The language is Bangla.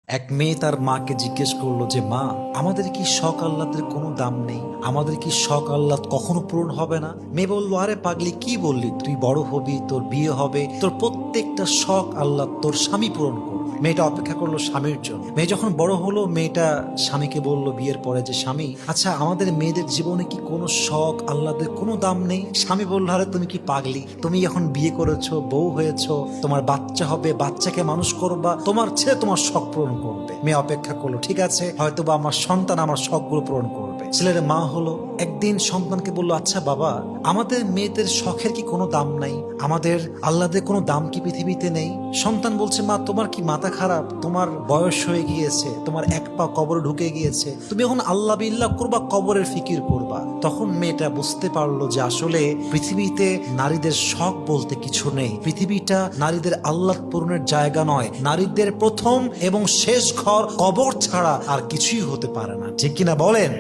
এক মেয়ে তার মাকে জিজ্ঞেস করলো যে মা, আমাদের কি শখ আহ্লাদের কোনো দাম নেই? আমাদের কি শখ আহ্লাদ কখনো পূরণ হবে না? মেয়ে বললো, আরে পাগলি, কি বললি? তুই বড় হবি, তোর বিয়ে হবে, তোর প্রত্যেকটা শখ আহ্লাদ তোর স্বামী পূরণ করবে। মেয়েটা অপেক্ষা করলো স্বামীর জন্য। মেয়ে যখন বড় হলো, মেয়েটা স্বামীকে বলল বিয়ের পরে যে স্বামী, আচ্ছা আমাদের মেয়েদের জীবনে কি কোনো শখ আহ্লাদের কোনো দাম নেই? স্বামী বলল, আরে তুমি কি পাগলি? তুমি এখন বিয়ে করেছো, বউ হয়েছো, তোমার বাচ্চা হবে, বাচ্চাকে মানুষ করবা, তোমার ছেলে তোমার শখ পূরণ করবে। মেয়ে অপেক্ষা করলো, ঠিক আছে, হয়তো বা আমার সন্তান আমার শখগুলো পূরণ করবে। ছেলের মা হলো, একদিন সন্তানকে বললো, আচ্ছা বাবা, আমাদের মেয়েদের শখের কি কোনো দাম নাই? আমাদের আহ্লাদের কোনো দাম কি পৃথিবীতে নেই? সন্তান বলছে, মা তোমার কি মাথা খারাপ? তোমার বয়স হয়ে গিয়েছে, তোমার এক পা কবরে ঢুকে গিয়েছে, তুমি এখন আল্লাহ বিল্লাহ করবা, কবরের ফিকির করবা। তখন মেয়েটা বুঝতে পারলো যে আসলে পৃথিবীতে নারীদের শখ বলতে কিছু নেই। পৃথিবীটা নারীদের আহ্লাদ পূরণের জায়গা নয়। নারীদের প্রথম এবং শেষ ঘর কবর ছাড়া আর কিছুই হতে পারে না। ঠিক কিনা বলেন?